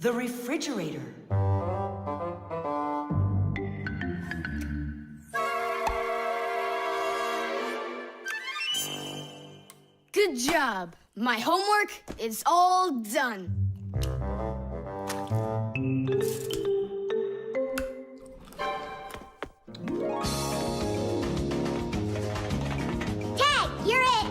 The refrigerator. Good job. My homework is all done. Tag, you're it.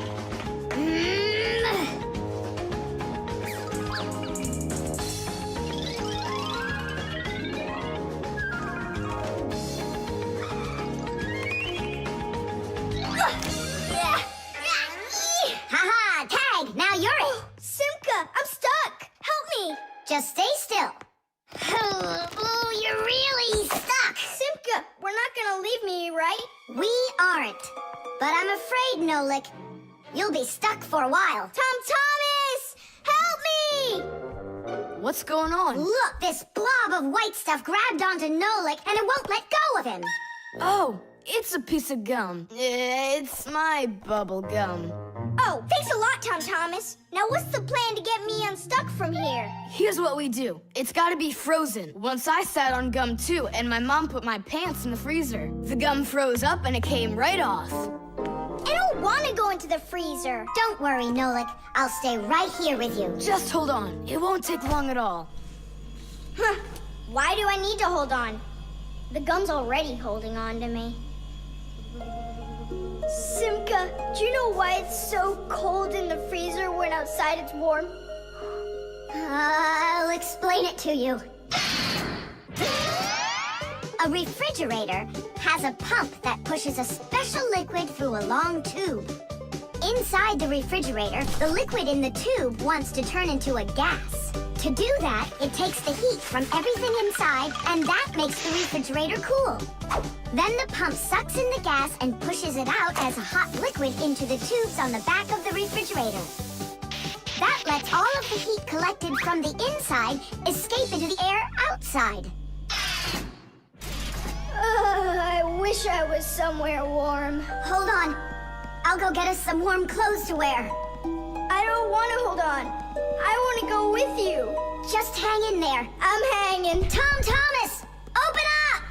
Haha, Tag, now you're it. Simka, I'm stuck. Help me. Just stay still. Oh, you're really stuck. Simka, we're not gonna leave me, right? We aren't. But I'm afraid, Nolik, you'll be stuck for a while. Tom Thomas! Help me! What's going on? Look, this blob of white stuff grabbed onto Nolik and it won't let go of him. Oh, it's a piece of gum. It's my bubble gum. Oh, thanks a lot, Tom Thomas. Now what's the plan to get me unstuck from here? Here's what we do. It's gotta be frozen. Once I sat on gum too, and my mom put my pants in the freezer. The gum froze up and it came right off. I don't want to go into the freezer. Don't worry, Nolik. I'll stay right here with you. Just hold on. It won't take long at all. Huh. Why do I need to hold on? The gum's already holding on to me. Simka, do you know why it's so cold in the freezer when outside it's warm? I'll explain it to you. A refrigerator has a pump that pushes a special liquid through a long tube. Inside the refrigerator, the liquid in the tube wants to turn into a gas. To do that, it takes the heat from everything inside, and that makes the refrigerator cool. Then the pump sucks in the gas and pushes it out as a hot liquid into the tubes on the back of the refrigerator. That lets all of the heat collected from the inside escape into the air outside. I wish I was somewhere warm. Hold on. I'll go get us some warm clothes to wear. I don't want to hold on. I want to go with you. Just hang in there. I'm hanging. Tom Thomas, open up!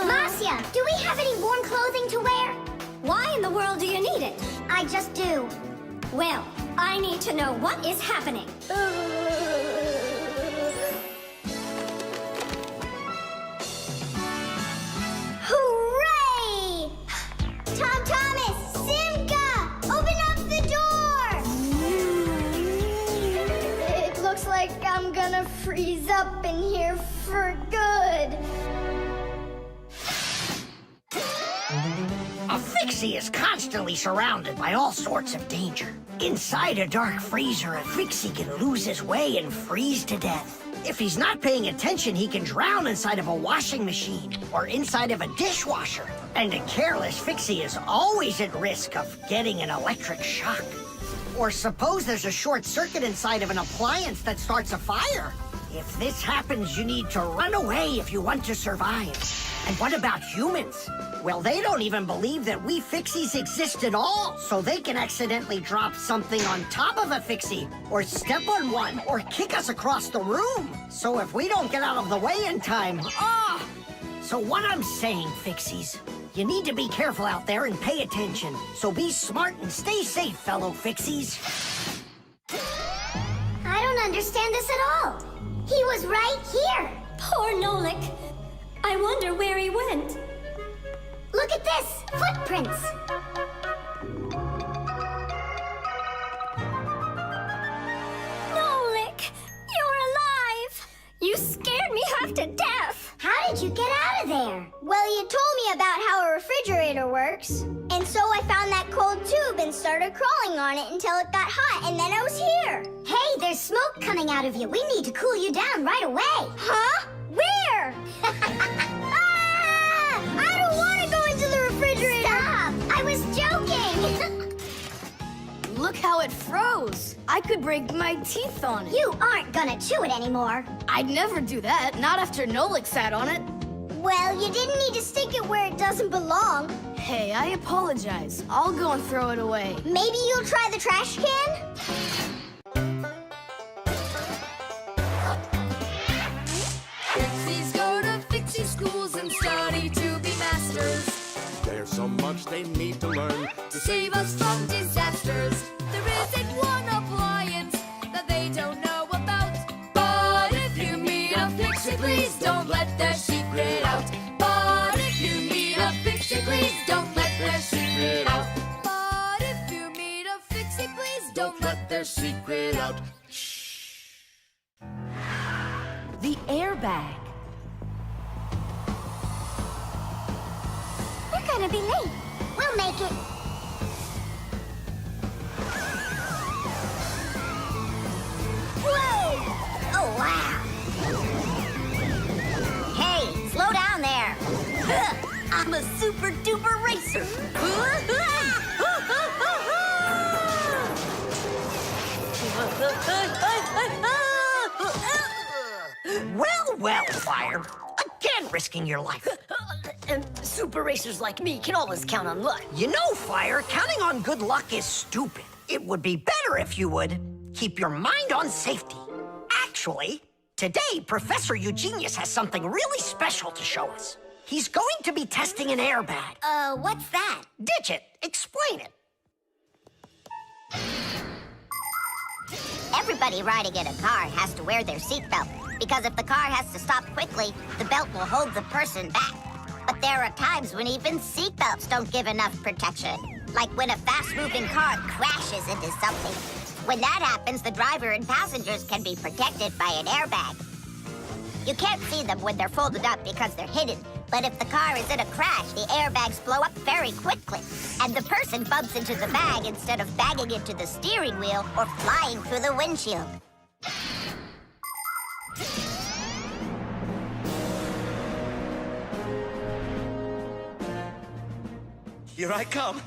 Marcia, do we have any warm clothing to wear? Why in the world do you need it? I just do. Well, I need to know what is happening. Hooray! Tom Thomas, Simka, open up the door! It looks like I'm gonna freeze up in here for good. A Fixie is constantly surrounded by all sorts of danger. Inside a dark freezer, a Fixie can lose his way and freeze to death. If he's not paying attention, he can drown inside of a washing machine or inside of a dishwasher. And a careless Fixie is always at risk of getting an electric shock. Or suppose there's a short circuit inside of an appliance that starts a fire. If this happens, you need to run away if you want to survive. And what about humans? Well, they don't even believe that we Fixies exist at all, so they can accidentally drop something on top of a Fixie, or step on one, or kick us across the room. So if we don't get out of the way in time, So what I'm saying, Fixies, you need to be careful out there and pay attention. So be smart and stay safe, fellow Fixies. I don't understand this at all. He was right here. Poor Nolik. I wonder where he went. Look at this, footprints. Nolik, you're alive. You scared me half to death. How did you get out of there? Well, you told me about how a refrigerator works. And so I found that cold tube and started crawling on it until it got hot, and then I was here. Hey, there's smoke coming out of you. We need to cool you down right away. Huh? Where? I don't want to go into the refrigerator. Stop! I was joking. Look how it froze. I could break my teeth on it. You aren't gonna chew it anymore. I'd never do that, not after Nolik sat on it. Well, you didn't need to stick it where it doesn't belong. Hey, I apologize. I'll go and throw it away. Maybe you'll try the trash can? Fixies go to Fixie schools and study to be masters. There's so much they need to learn To save us from disasters. There isn't one appliance that they don't know about. But if you meet a Fixie, please don't let their secret out. But if you meet a Fixie, please don't let their secret out. But if you meet a Fixie, please don't let their secret out. The airbag. We're gonna be late. We'll make it. Whoa! Oh, wow. Hey, slow down there. I'm a super duper racer. Well, Fire. Again risking your life. And super racers like me can always count on luck. You know, Fire, counting on good luck is stupid. It would be better if you would keep your mind on safety. Actually, today, Professor Eugenius has something really special to show us. He's going to be testing an airbag. What's that? Digit, explain it. Everybody riding in a car has to wear their seatbelt, because if the car has to stop quickly, the belt will hold the person back. But there are times when even seatbelts don't give enough protection, like when a fast-moving car crashes into something. When that happens, the driver and passengers can be protected by an airbag. You can't see them when they're folded up because they're hidden, but if the car is in a crash, the airbags blow up very quickly, and the person bumps into the bag instead of banging into the steering wheel or flying through the windshield. Here I come.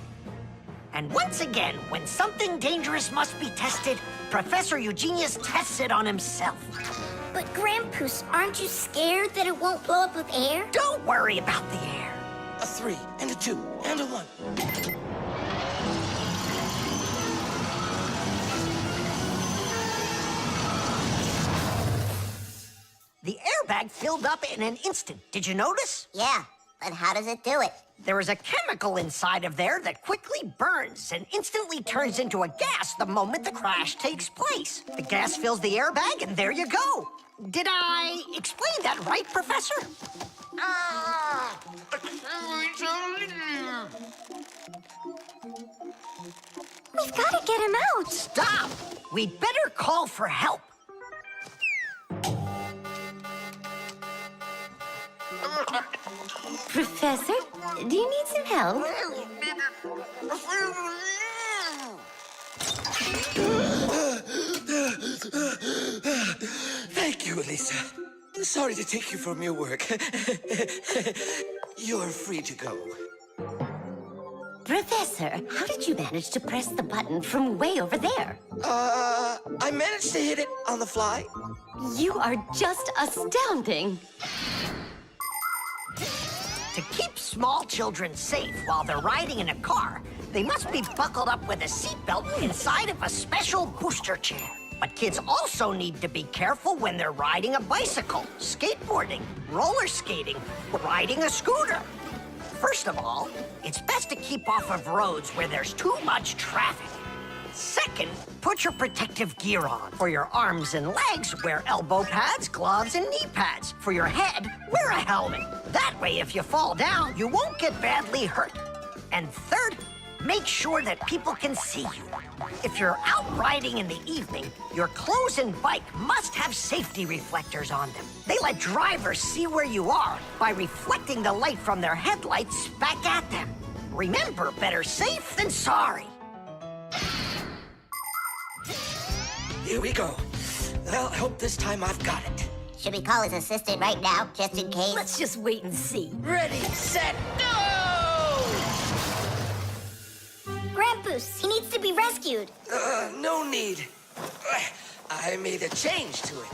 And once again, when something dangerous must be tested, Professor Eugenius tests it on himself. But Grandpus, aren't you scared that it won't blow up with air? Don't worry about the air. A 3 and a 2 and a 1. The airbag filled up in an instant. Did you notice? Yeah, but how does it do it? There is a chemical inside of there that quickly burns and instantly turns into a gas the moment the crash takes place. The gas fills the airbag, and there you go. Did I explain that right, Professor? We've got to get him out. Stop! We'd better call for help. Professor, do you need some help? Thank you, Elisa. Sorry to take you from your work. You're free to go. Professor, how did you manage to press the button from way over there? I managed to hit it on the fly. You are just astounding. To keep small children safe while they're riding in a car, they must be buckled up with a seatbelt inside of a special booster chair. But kids also need to be careful when they're riding a bicycle, skateboarding, roller skating, or riding a scooter. First of all, it's best to keep off of roads where there's too much traffic. Second, put your protective gear on. For your arms and legs, wear elbow pads, gloves, and knee pads. For your head, wear a helmet. That way, if you fall down, you won't get badly hurt. And third, make sure that people can see you. If you're out riding in the evening, your clothes and bike must have safety reflectors on them. They let drivers see where you are by reflecting the light from their headlights back at them. Remember, better safe than sorry. Here we go. Well, I hope this time I've got it. Should we call his assistant right now, just in case? Let's just wait and see. Ready, set, go! Grandpus, he needs to be rescued. No need. I made a change to it.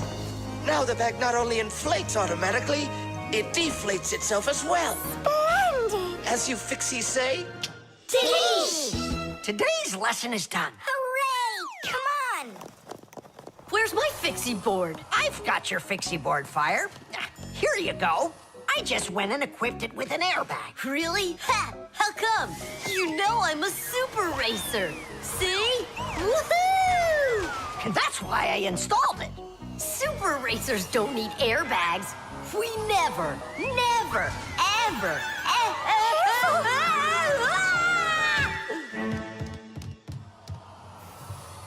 Now the bag not only inflates automatically, it deflates itself as well. Splendid! As you Fixies say, Today's lesson is done. Hooray! Come on! Where's my fixie board? I've got your fixie board, Fire. Here you go. I just went and equipped it with an airbag. Really? Ha! How come? You know I'm a super racer. See? Woohoo! And that's why I installed it. Super racers don't need airbags. We never, ever.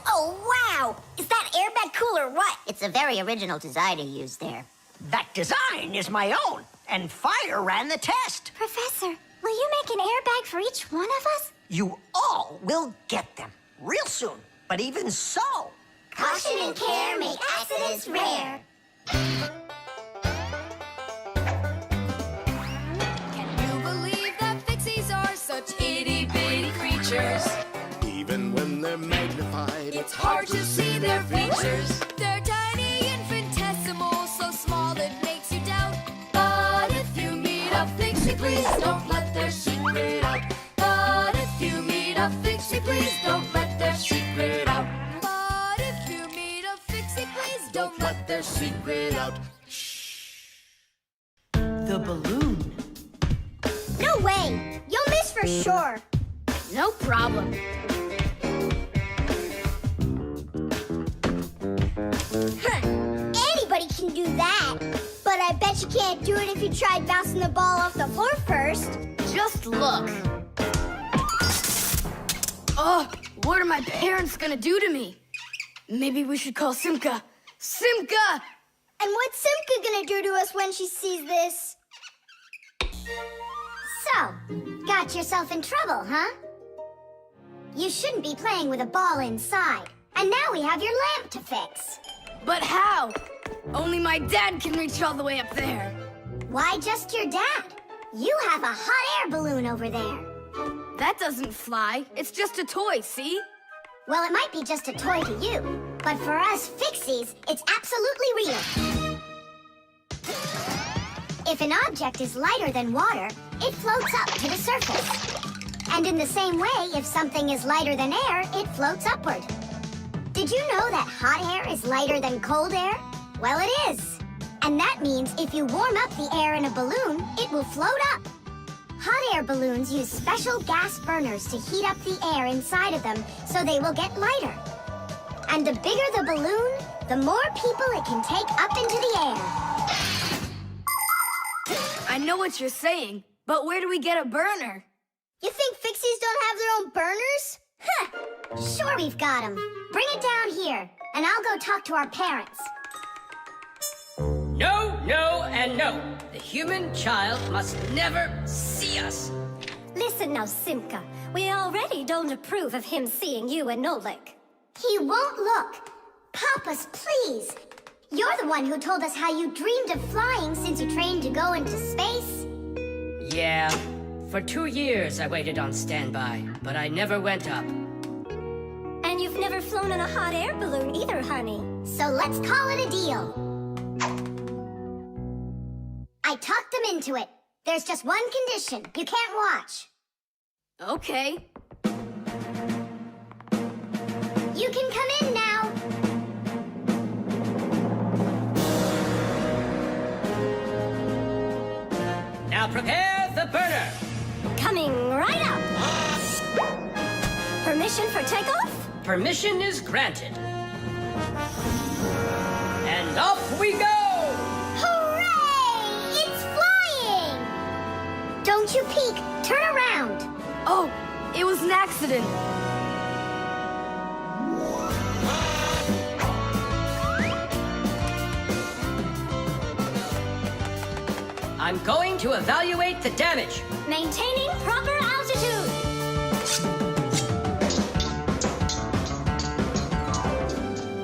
Oh, wow! Is that airbag cool or what? It's a very original design you used there. That design is my own, and Fire ran the test. Professor, will you make an airbag for each one of us? You all will get them real soon. But even so, Caution and care make accidents rare. Can you believe that Fixies are such itty-bitty creatures? Even when they're magnified, It's hard to see their features. They're tiny, infinitesimal, so small it makes you doubt. But if you meet a Fixie, please don't let their secret out. But if you meet a Fixie, please don't let their secret out. But if you meet a Fixie, please don't let their secret out. The balloon. No way! You'll miss for sure. No problem. Anybody can do that. But I bet you can't do it if you tried bouncing the ball off the floor first. Just look. Oh, what are my parents gonna do to me? Maybe we should call Simka. Simka! And what's Simka gonna do to us when she sees this? So, got yourself in trouble, huh? You shouldn't be playing with a ball inside. And now we have your lamp to fix. But how? Only my dad can reach all the way up there. Why just your dad? You have a hot air balloon over there. That doesn't fly. It's just a toy, see? Well, it might be just a toy to you, but for us Fixies, it's absolutely real. If an object is lighter than water, it floats up to the surface. And in the same way, if something is lighter than air, it floats upward. Did you know that hot air is lighter than cold air? Well, it is. And that means if you warm up the air in a balloon, it will float up. Hot air balloons use special gas burners to heat up the air inside of them so they will get lighter. And the bigger the balloon, the more people it can take up into the air. I know what you're saying, but where do we get a burner? You think Fixies don't have their own burners? Huh! Sure we've got them. Bring it down here, and I'll go talk to our parents. No, no, and no. The human child must never see us. Listen now, Simka. We already don't approve of him seeing you and Nolik. He won't look. Papas, please. You're the one who told us how you dreamed of flying since you trained to go into space. Yeah. For 2 years I waited on standby, but I never went up. And you've never flown in a hot air balloon either, honey. So let's call it a deal. I talked them into it. There's just one condition. You can't watch. Okay. You can come in now. Now prepare the burner. Coming right up. Permission for takeoff? Permission is granted. And off we go! Hooray! It's flying! Don't you peek. Turn around. Oh, it was an accident. I'm going to evaluate the damage. Maintaining proper altitude.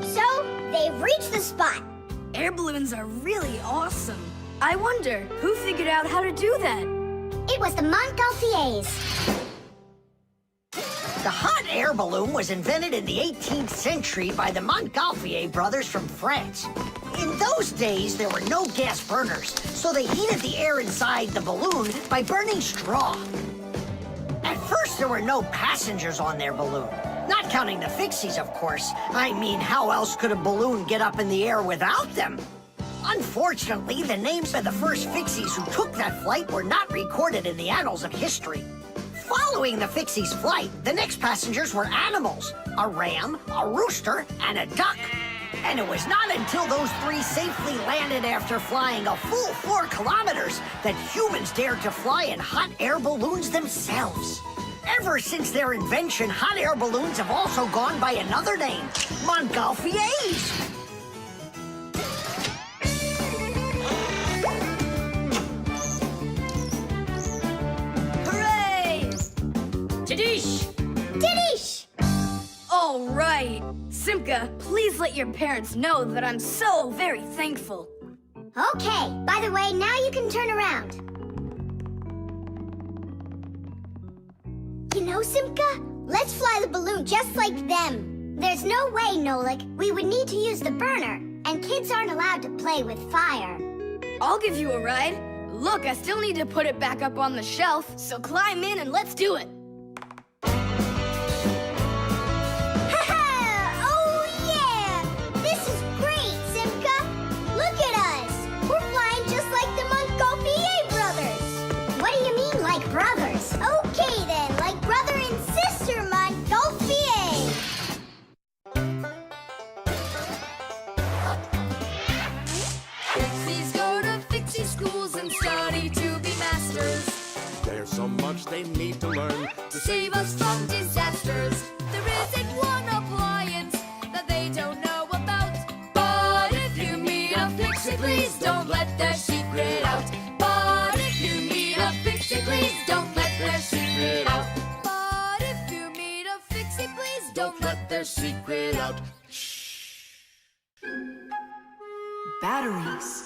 So, they've reached the spot. Air balloons are really awesome. I wonder, who figured out how to do that? It was the Montgolfiers. the hot air balloon was invented in the 18th century by the Montgolfier brothers from France. In those days, there were no gas burners, so they heated the air inside the balloon by burning straw. At first, there were no passengers on their balloon. Not counting the Fixies, of course. I mean, how else could a balloon get up in the air without them? Unfortunately, the names of the first Fixies who took that flight were not recorded in the annals of history. Following the Fixies' flight, the next passengers were animals: a ram, a rooster, and a duck. And it was not until those three safely landed after flying a full 4 kilometers that humans dared to fly in hot air balloons themselves. Ever since their invention, hot air balloons have also gone by another name: Montgolfiers. Hooray! Tadish! Didish! All right. Simka, please let your parents know that I'm so very thankful. Okay, by the way, now you can turn around. You know, Simka, let's fly the balloon just like them. There's no way, Nolik, we would need to use the burner, and kids aren't allowed to play with fire. I'll give you a ride. Look, I still need to put it back up on the shelf, so climb in and let's do it. Brothers. Okay then, like brother and sister, Montgolfier. Fixies go to Fixie schools and study to be masters. There's so much they need to learn To save us from disasters. There isn't one appliance that they don't know about. But if you meet a Fixie, please don't let their secret out. But if you meet a Fixie, please don't let their secret out. But if you meet a Fixie, please don't let their secret out. Batteries.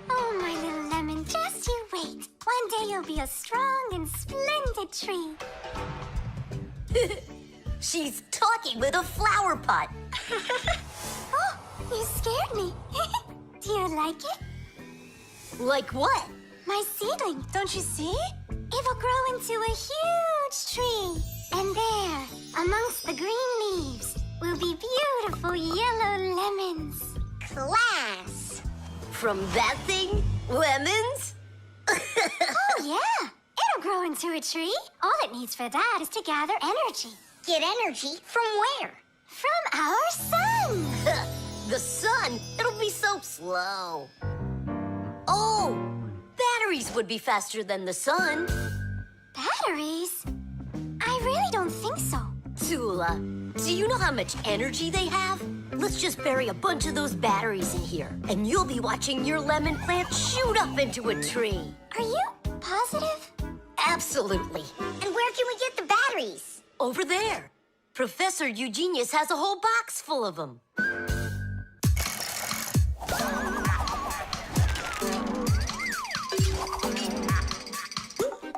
Oh, my little lemon, just you wait. One day you'll be a strong and splendid tree. She's talking with a flower pot. Oh, you scared me. Do you like it? Like what? My seedling, don't you see? It will grow into a huge tree. And there, amongst the green leaves, will be beautiful yellow lemons. Class. From that thing? Lemons? Oh, yeah. It'll grow into a tree. All it needs for that is to gather energy. Get energy from where? From our sun. The sun? It'll be so slow. Oh, batteries would be faster than the sun. Batteries? I really don't think so. Toola, do you know how much energy they have? Let's just bury a bunch of those batteries in here, and you'll be watching your lemon plant shoot up into a tree. Are you positive? Absolutely. And where can we get the batteries? Over there. Professor Eugenius has a whole box full of them.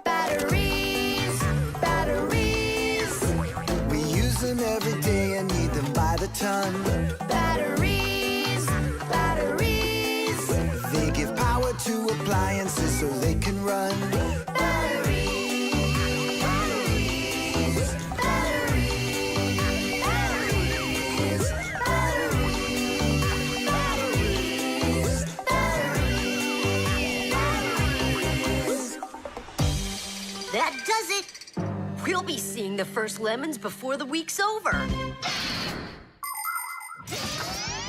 Batteries, batteries, We use them every day and need them by the ton. batteries, batteries, They give power to appliances so they can run. batteries, batteries, batteries, batteries, batteries, batteries. That does it. We'll be seeing the first lemons before the week's over.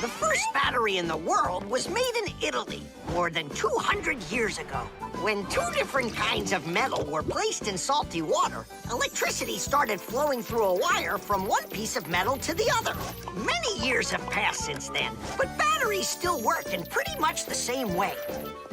The first battery in the world was made in Italy more than 200 years ago. When 2 different kinds of metal were placed in salty water, electricity started flowing through a wire from one piece of metal to the other. Many years have passed since then, but batteries still work in pretty much the same way.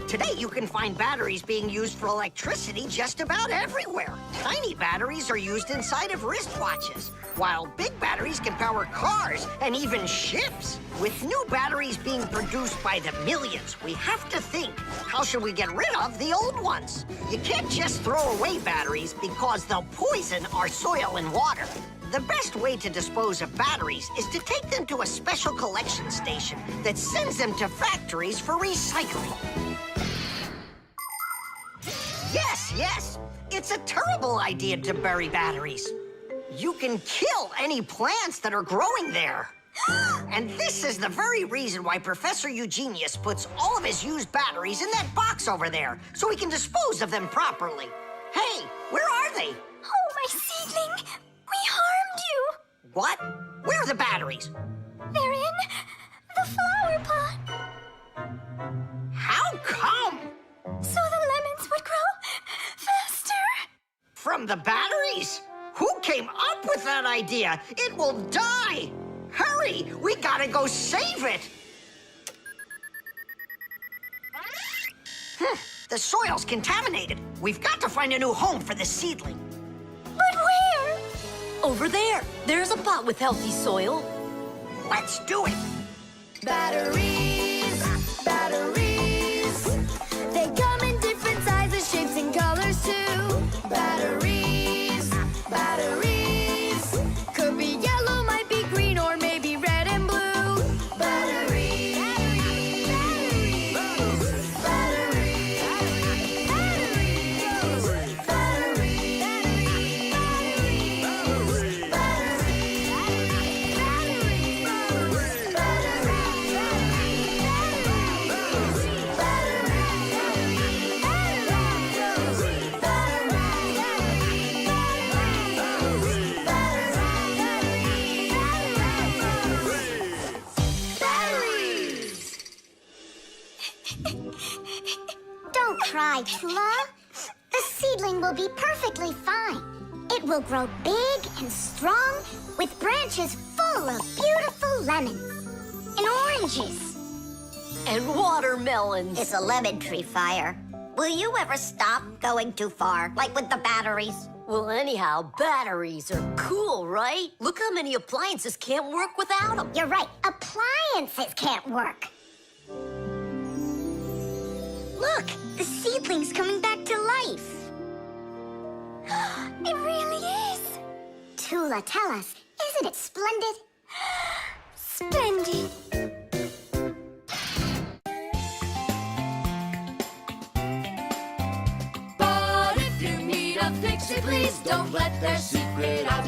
Today, you can find batteries being used for electricity just about everywhere. Tiny batteries are used inside of wristwatches, while big batteries can power cars and even ships. With new batteries being produced by the millions, we have to think, how should we get rid of the old ones? You can't just throw away batteries because they'll poison our soil and water. The best way to dispose of batteries is to take them to a special collection station that sends them to factories for recycling. Yes. It's a terrible idea to bury batteries. You can kill any plants that are growing there. And this is the very reason why Professor Eugenius puts all of his used batteries in that box over there, so he can dispose of them properly. Hey, where are they? Oh, my seedling! We harmed you! What? Where are the batteries? They're in the flower pot. How come? So the lemons would grow faster. From the batteries? Who came up with that idea? It will die! Hurry! We gotta go save it! The soil's contaminated. We've got to find a new home for the seedling. But where? Over there. There's a pot with healthy soil. Let's do it! Batteries, batteries. They come in different sizes, shapes, and colors too. Batteries, batteries. Could be yellow, might be green, or maybe red and blue. Batteries, batteries, batteries, batteries, Don't cry, Toola. The seedling will be perfectly fine. It will grow big and strong with branches full of beautiful lemons and oranges. And watermelons. It's a lemon tree fire. Will you ever stop going too far, like with the batteries? Well, anyhow, batteries are cool, right? Look how many appliances can't work without them. You're right. Appliances can't work. Look, the seedling's coming back to life. It really is. Toola, tell us, isn't it splendid? Splendid. But if you meet a Fixie, please don't let their secret out.